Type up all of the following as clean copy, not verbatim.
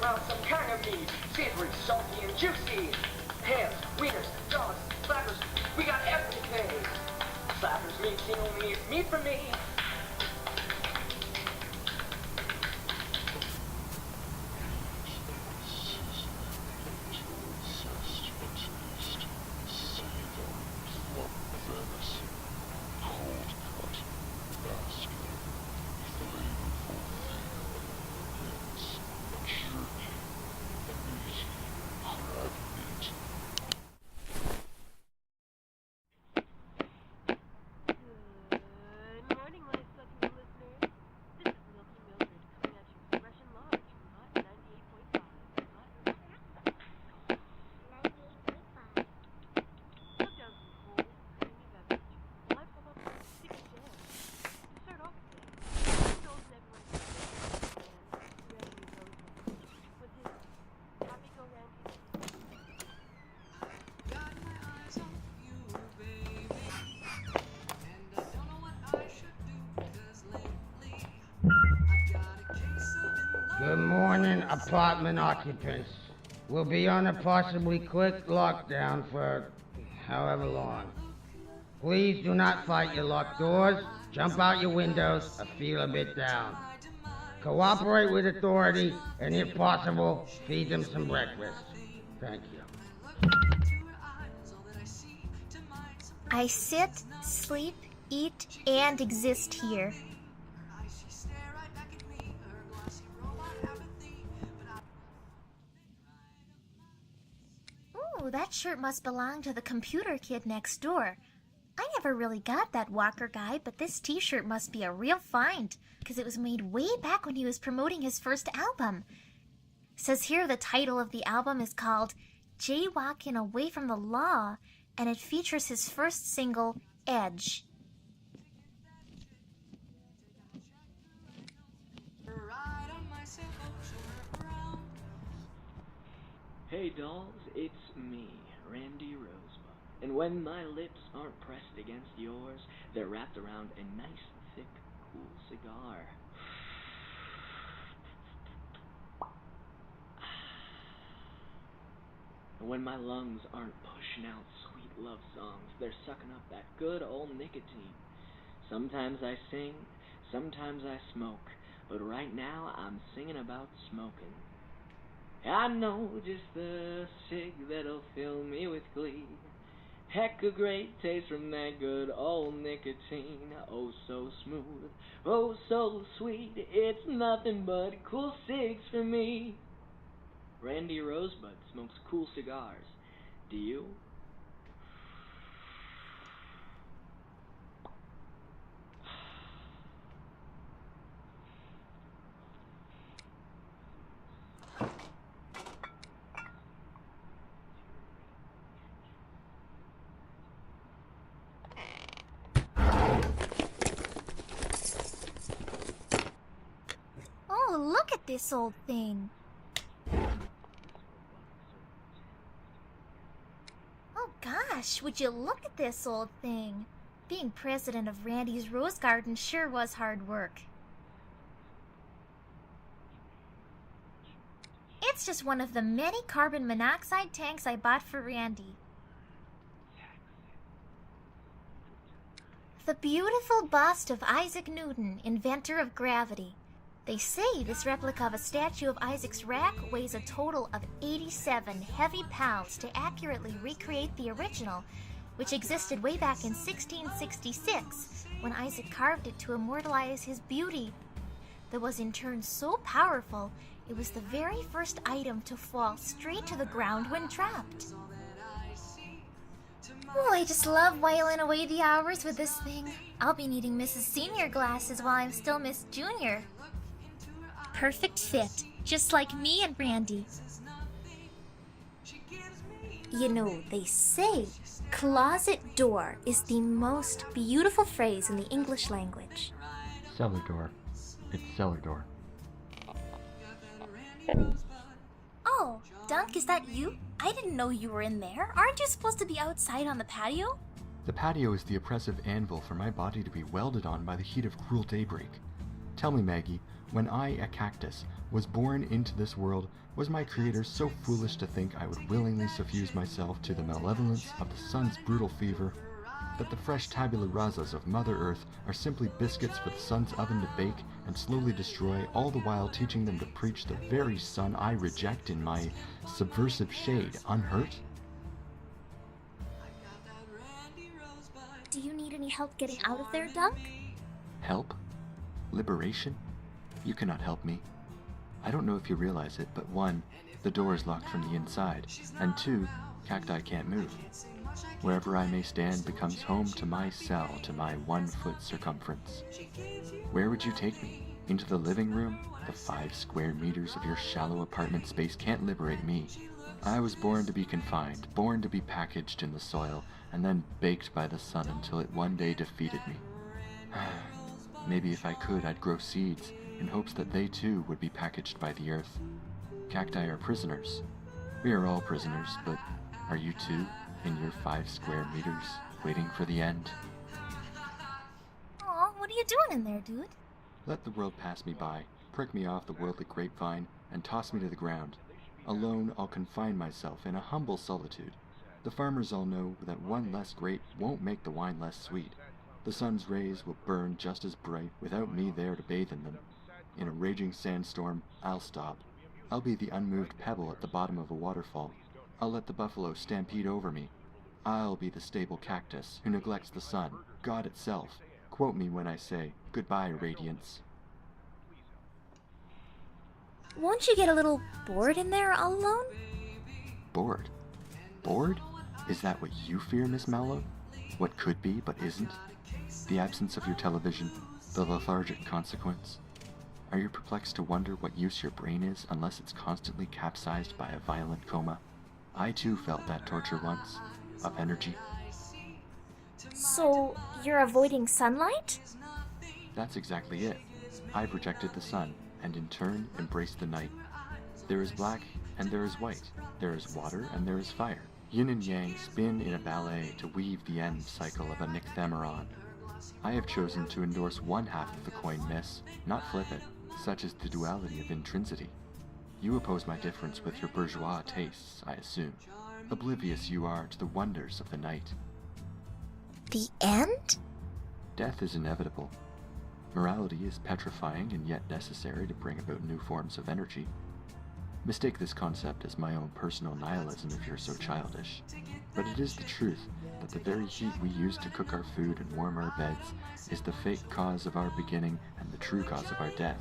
around some kind of meat. Savory, salty, and juicy. Hams, wieners, dogs, flappers, we got everything. Flappers meat, only meat for me. Good morning, apartment occupants. We'll be on a possibly quick lockdown for however long. Please do not fight your locked doors, jump out your windows, or feel a bit down. Cooperate with authority, and if possible, feed them some breakfast. Thank you. I sit, sleep, eat, and exist here. Ooh, that shirt must belong to the computer kid next door. I never really got that Walker guy, but this t-shirt must be a real find, because it was made way back when he was promoting his first album. Says here the title of the album is called Jaywalking Away from the Law, and it features his first single, Edge. Hey dolls, it's me, Randy Rosebud. And when my lips aren't pressed against yours, they're wrapped around a nice, thick, cool cigar. And when my lungs aren't pushing out sweet love songs, they're sucking up that good old nicotine. Sometimes I sing, sometimes I smoke, but right now I'm singing about smoking. I know just the cig that'll fill me with glee. Heck, a great taste from that good old nicotine. Oh, so smooth, oh, so sweet. It's nothing but cool cigs for me. Randy Rosebud smokes cool cigars. Do you? Oh, look at this old thing. Oh gosh, would you look at this old thing? Being president of Randy's Rose Garden sure was hard work. It's just one of the many carbon monoxide tanks I bought for Randy. The beautiful bust of Isaac Newton, inventor of gravity. They say this replica of a statue of Isaac's rack weighs a total of 87 heavy pounds to accurately recreate the original, which existed way back in 1666 when Isaac carved it to immortalize his beauty. That was in turn so powerful, it was the very first item to fall straight to the ground when dropped. Oh, I just love whiling away the hours with this thing. I'll be needing Mrs. Senior glasses while I'm still Miss Junior. Perfect fit, just like me and Randy. You know, they say closet door is the most beautiful phrase in the English language. Cellar door. It's cellar door. Oh, Dunc, is that you? I didn't know you were in there. Aren't you supposed to be outside on the patio? The patio is the oppressive anvil for my body to be welded on by the heat of cruel daybreak. Tell me, Maggie, when I, a cactus, was born into this world, was my creator so foolish to think I would willingly suffuse myself to the malevolence of the sun's brutal fever, that the fresh tabula rasas of Mother Earth are simply biscuits for the sun's oven to bake and slowly destroy, all the while teaching them to preach the very sun I reject in my subversive shade, unhurt? Do you need any help getting out of there, Dunc? Help? Liberation? You cannot help me. I don't know if you realize it, but 1, the door is locked from the inside, and 2, cacti can't move. Wherever I may stand becomes home to my cell, to my 1-foot circumference. Where would you take me? Into the living room? The 5 square meters of your shallow apartment space can't liberate me. I was born to be confined, born to be packaged in the soil, and then baked by the sun until it one day defeated me. Maybe if I could, I'd grow seeds, in hopes that they too would be packaged by the earth. Cacti are prisoners. We are all prisoners, but are you too, in your 5 square meters, waiting for the end? Aw, what are you doing in there, dude? Let the world pass me by, prick me off the worldly grapevine, and toss me to the ground. Alone, I'll confine myself in a humble solitude. The farmers all know that one less grape won't make the wine less sweet. The sun's rays will burn just as bright without me there to bathe in them. In a raging sandstorm, I'll stop. I'll be the unmoved pebble at the bottom of a waterfall. I'll let the buffalo stampede over me. I'll be the stable cactus who neglects the sun, God itself. Quote me when I say, goodbye, radiance. Won't you get a little bored in there all alone? Bored? Bored? Is that what you fear, Miss Mallow? What could be but isn't? The absence of your television, the lethargic consequence? Are you perplexed to wonder what use your brain is unless it's constantly capsized by a violent coma? I too felt that torture once, of energy. So, you're avoiding sunlight? That's exactly it. I've rejected the sun, and in turn embraced the night. There is black, and there is white. There is water, and there is fire. Yin and yang spin in a ballet to weave the end cycle of a nycthameron. I have chosen to endorse one half of the coin, miss, not flip it. Such is the duality of intrinsity. You oppose my difference with your bourgeois tastes, I assume. Oblivious you are to the wonders of the night. The end? Death is inevitable. Morality is petrifying and yet necessary to bring about new forms of energy. Mistake this concept as my own personal nihilism if you're so childish. But it is the truth that the very heat we use to cook our food and warm our beds is the fake cause of our beginning and the true cause of our death.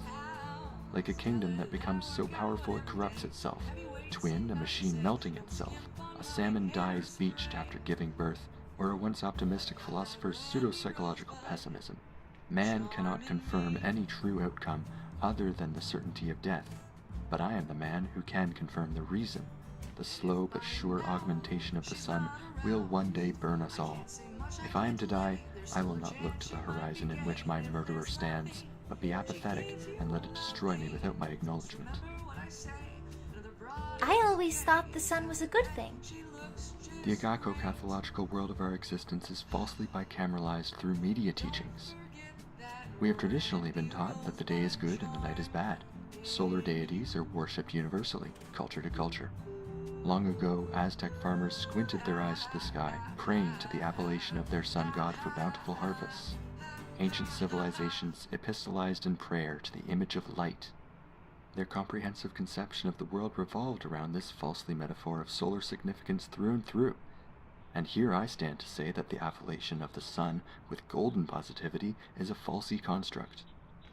Like a kingdom that becomes so powerful it corrupts itself. Twin, a machine melting itself. A salmon dies beached after giving birth, or a once optimistic philosopher's pseudo-psychological pessimism. Man cannot confirm any true outcome other than the certainty of death. But I am the man who can confirm the reason. The slow but sure augmentation of the sun will one day burn us all. If I am to die, I will not look to the horizon in which my murderer stands, but be apathetic and let it destroy me without my acknowledgement. I always thought the sun was a good thing. The agaco-cathological world of our existence is falsely bicameralized through media teachings. We have traditionally been taught that the day is good and the night is bad. Solar deities are worshipped universally, culture to culture. Long ago, Aztec farmers squinted their eyes to the sky, praying to the appellation of their sun god for bountiful harvests. Ancient civilizations epistolized in prayer to the image of light. Their comprehensive conception of the world revolved around this falsely metaphor of solar significance through and through. And here I stand to say that the affiliation of the sun with golden positivity is a falsy construct.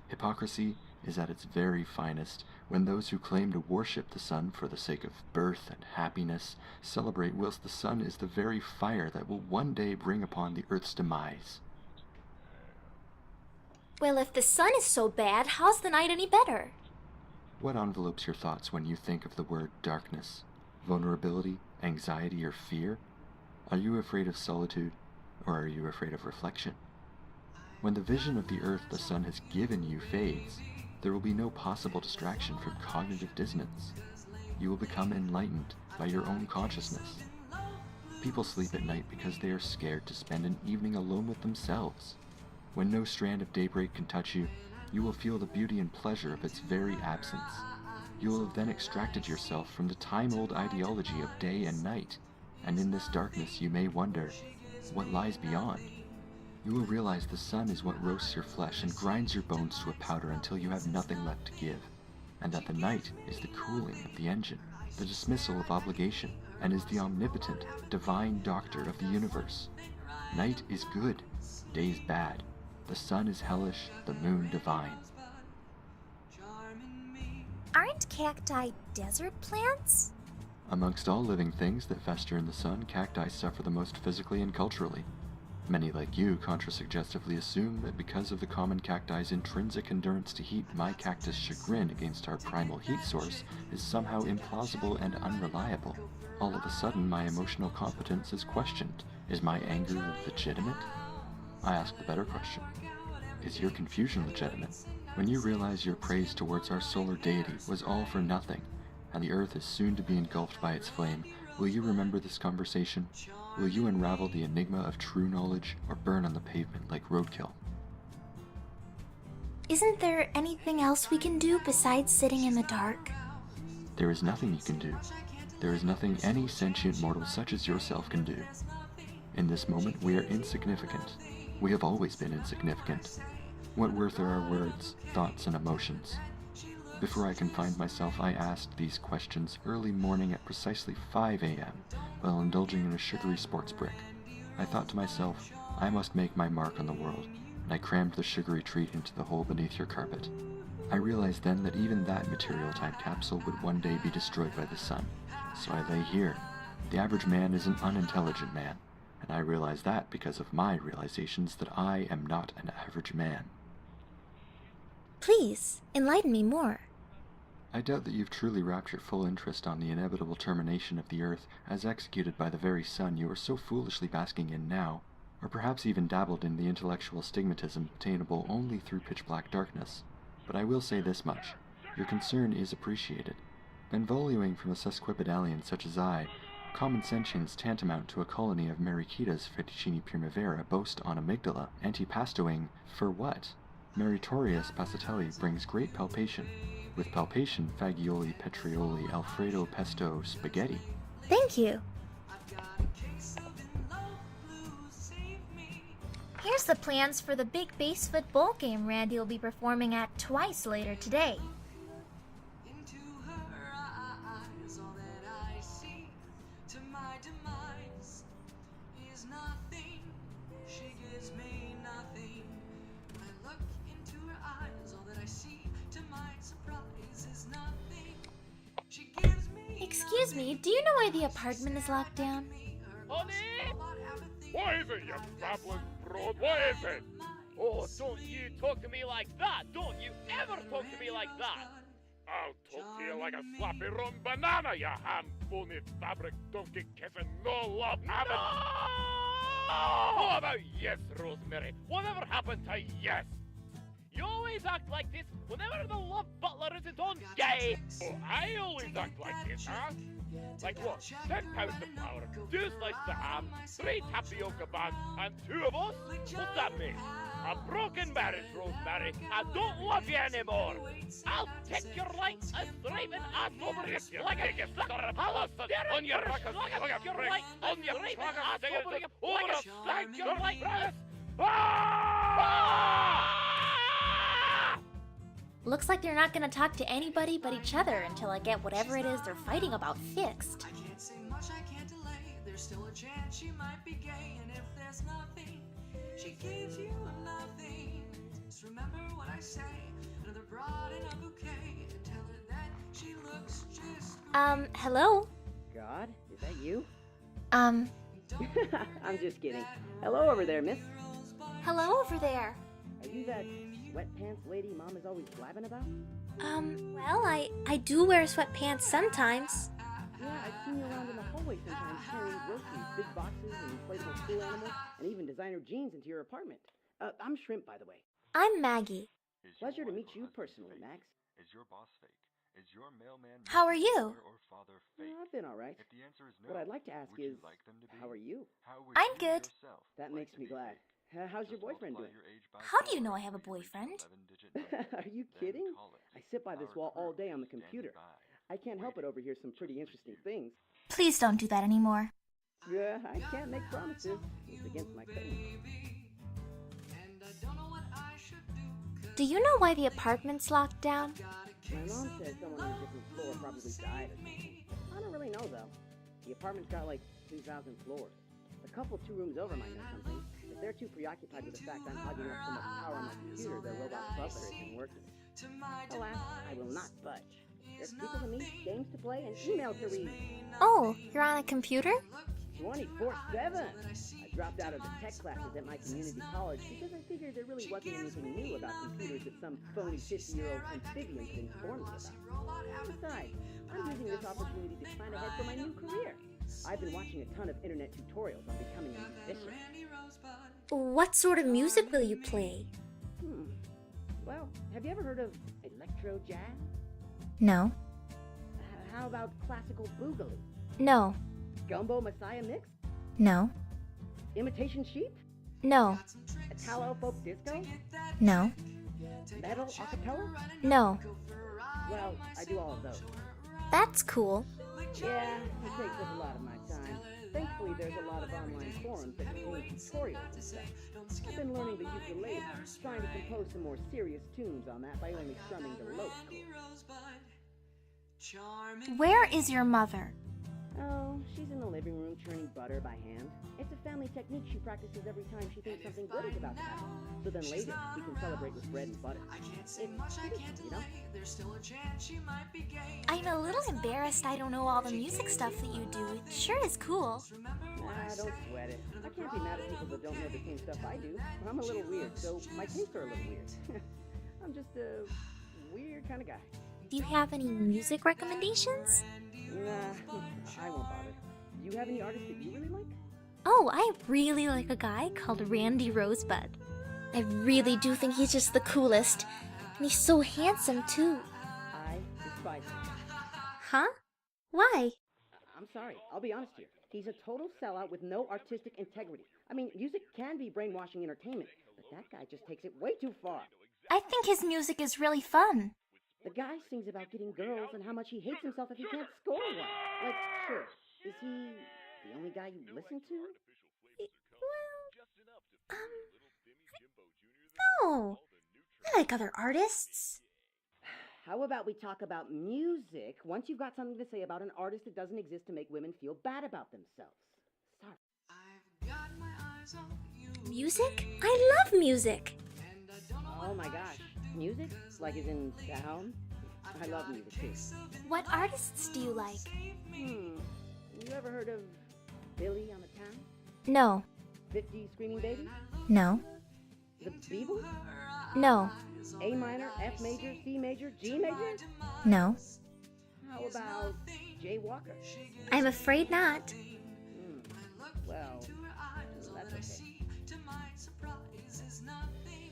Hypocrisy is at its very finest when those who claim to worship the sun for the sake of birth and happiness celebrate whilst the sun is the very fire that will one day bring upon the earth's demise. Well, if the sun is so bad, how's the night any better? What envelopes your thoughts when you think of the word darkness, vulnerability, anxiety, or fear? Are you afraid of solitude, or are you afraid of reflection? When the vision of the earth the sun has given you fades, there will be no possible distraction from cognitive dissonance. You will become enlightened by your own consciousness. People sleep at night because they are scared to spend an evening alone with themselves. When no strand of daybreak can touch you, You will feel the beauty and pleasure of its very absence. You will have then extracted yourself from the time-old ideology of day and night, and in this darkness you may wonder, what lies beyond? You will realize the sun is what roasts your flesh and grinds your bones to a powder until you have nothing left to give, and that the night is the cooling of the engine, the dismissal of obligation, and is the omnipotent, divine doctor of the universe. Night is good, day is bad, the sun is hellish, the moon divine. Aren't cacti desert plants? Amongst all living things that fester in the sun, cacti suffer the most physically and culturally. Many like you contrasuggestively assume that because of the common cacti's intrinsic endurance to heat, my cactus' chagrin against our primal heat source is somehow implausible and unreliable. All of a sudden, my emotional competence is questioned. Is my anger legitimate? I ask the better question. Is your confusion legitimate? When you realize your praise towards our solar deity was all for nothing, and the earth is soon to be engulfed by its flame, will you remember this conversation? Will you unravel the enigma of true knowledge, or burn on the pavement like roadkill? Isn't there anything else we can do besides sitting in the dark? There is nothing you can do. There is nothing any sentient mortal such as yourself can do. In this moment, we are insignificant. We have always been insignificant. What worth are our words, thoughts, and emotions? Before I confined myself, I asked these questions early morning at precisely 5 a.m. while indulging in a sugary sports brick. I thought to myself, I must make my mark on the world, and I crammed the sugary treat into the hole beneath your carpet. I realized then that even that material time capsule would one day be destroyed by the sun. So I lay here. The average man is an unintelligent man, and I realize that because of my realizations that I am not an average man. Please, enlighten me more. I doubt that you've truly wrapped your full interest on the inevitable termination of the earth as executed by the very sun you are so foolishly basking in now, or perhaps even dabbled in the intellectual stigmatism obtainable only through pitch-black darkness. But I will say this much. Your concern is appreciated. Benvolioing from a sesquipedalian such as I, common sentience tantamount to a colony of Mariquitas fettuccini primavera boast on amygdala, antipastoing for what? Meritorious Passatelli brings great palpation. With palpation, fagioli, petrioli, alfredo, pesto, spaghetti. Thank you. Here's the plans for the big basefoot bowl game Randy will be performing at twice later today. Excuse me, do you know why the apartment is locked down? Honey! What is it, you babbling broad? What is it? Oh, don't you talk to me like that! Don't you ever talk to me like that! I'll talk to you like a slappy rotten banana, you ham-boned fabric donkey kissing no love habit! No! What about yes, Rosemary? Whatever happened to yes? You always act like this whenever the love butler isn't on gay. Oh, I always act like this, huh? Like what? 10 pounds of flour, 2 slices of ham, 3 tapioca bags, and 2 of us? What's that mean? A broken marriage, Rosemary. I don't love you anymore. I'll take your like a striping ass over you like a sucker palace on your racket, like a right on your striping ass over you like a stank your like breast. Looks like they're not gonna talk to anybody but each other until I get whatever it is they're fighting about fixed. I can't say much, I can't delay. There's still a chance she might be gay, and if there's nothing, she gives you nothing. Just remember what I say. Another broad in a bouquet, and tell her that she looks just Hello? God, is that you? I'm just kidding. Hello over there, miss. Hello over there. Are you that sweatpants lady Mom is always blabbing about? Well, I do wear sweatpants sometimes. Yeah, I've seen you around in the hallway sometimes carrying groceries, big boxes, and inflatable school animals, and even designer jeans into your apartment. I'm Shrimp, by the way. I'm Maggie. Pleasure to meet you personally, Max. Is your boss fake? Is your mailman How are you? or father fake? I've been all right. If the answer is no, What I'd like to ask would is, you like them to be? how are you? How would I'm you good. yourself That like makes to me be glad. fake? How's your boyfriend doing? How do you know I have a boyfriend? Are you kidding? I sit by this wall all day on the computer. I can't help but overhear some pretty interesting things. Please don't do that anymore. Yeah, I can't make promises. It's against my code. Do you know why the apartment's locked down? My mom says someone on a different floor probably died or something. I don't really know, though. The apartment's got like 2,000 floors. The couple 2 rooms over might know something, but they're too preoccupied with the fact I'm hogging up so much power on my computer their robot butler isn't working. Alas, I will not budge. There's people to meet, games to play, and emails to read. Oh, you're on a computer? 24/7! I dropped out of the tech classes at my community college because I figured there really wasn't anything new about computers that some phony 50-year-old amphibian could inform me about. Besides, I'm using this opportunity to plan ahead for my new career. I've been watching a ton of internet tutorials on becoming a musician. What sort of music will you play? Well, have you ever heard of electro jazz? No. How about classical boogaloo? No. Gumbo Messiah mix? No. Imitation sheep? No. Italo folk disco? No. Metal acapella? No. Well, I do all of those. That's cool. Yeah, it takes up a lot of my time. Thankfully, there's a lot of online forums that contain tutorials and stuff. I've been learning the ukulele, trying to compose some more serious tunes on that by only strumming the lowest chord. Where is your mother? Oh, she's in the living room churning butter by hand. It's a family technique she practices every time she thinks something good is about to happen. So then later, we can celebrate with bread and butter. It's traditional, you know? I'm a little embarrassed I don't know all the music stuff that you do. It sure is cool. Nah, don't sweat it. I can't be mad at people that don't know the same stuff I do. I'm a little weird, so my tastes are a little weird. I'm just a weird kind of guy. Do you have any music recommendations? Nah, I won't bother. Do you have any artists that you really like? Oh, I really like a guy called Randy Rosebud. I really do think he's just the coolest. And he's so handsome, too. I despise him. Huh? Why? I'm sorry, I'll be honest here. He's a total sellout with no artistic integrity. I mean, music can be brainwashing entertainment, but that guy just takes it way too far. I think his music is really fun. The guy sings about getting girls and how much he hates himself if he can't score one. Like, sure, is he the only guy you listen to? No. I like other artists. How about we talk about music once you've got something to say about an artist that doesn't exist to make women feel bad about themselves? Sorry. Music? I love music. Oh my gosh. Music? Like as in sound? I love music too. What artists do you like? You ever heard of Billy on the Town? No. 50 Screaming Baby? No. The Beatles? No. A minor, F major, C major, G major? No. How about Jay Walker? I'm afraid not. Well, that's okay.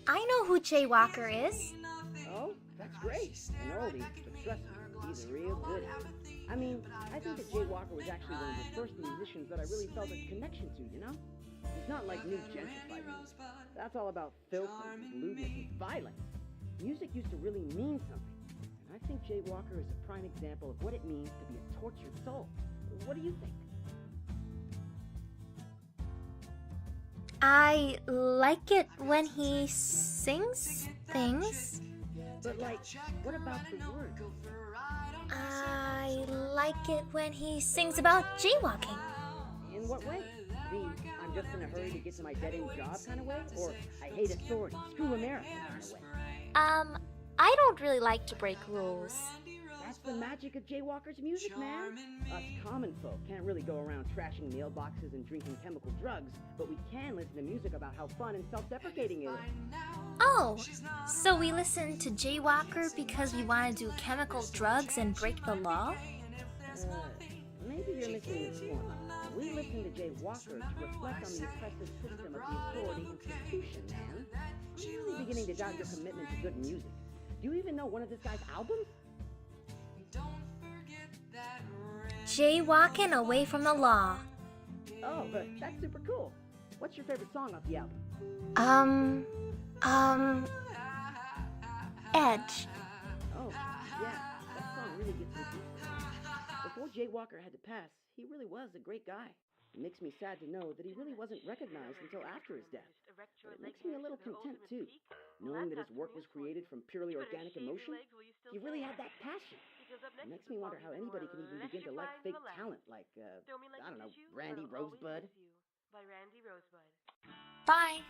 I know who Jay Walker is. Oh, that's great. An oldie, but trust me, he's a real good. I mean, I think that Jay Walker was actually one of the first musicians that I really felt a connection to, you know? He's not like new gentrified music. That's all about filth and lewdness and violence. Music used to really mean something. And I think Jay Walker is a prime example of what it means to be a tortured soul. What do you think? I like it when he sings things. But like, what about the words? I like it when he sings about jaywalking. In what way? The I'm just in a hurry to get to my dead-end job kind of way? Or I hate authority, screw America kind of way? I don't really like to break rules. That's the magic of Jay Walker's music, man. Us common folk can't really go around trashing mailboxes and drinking chemical drugs, but we can listen to music about how fun and self-deprecating it is. Oh, so we listen to Jay Walker because we want to do chemical drugs and break the law? Maybe you're missing this point. We listen to Jay Walker to reflect on the oppressive system of the authority institution, man. I'm really beginning to doubt your commitment to good music. Do you even know one of this guy's albums? Jaywalking away from the law. Oh, that's super cool. What's your favorite song off the album? Edge. Oh, yeah, that song really gets me goosebumps. Before Jay Walker had to pass, he really was a great guy. It makes me sad to know that he really wasn't recognized until after his death. But it makes me a little content, too, knowing that his work was created from purely organic emotion. He really had that passion. It makes me wonder how anybody can even begin to like fake talent like, I don't know, Randy Rosebud. Bye.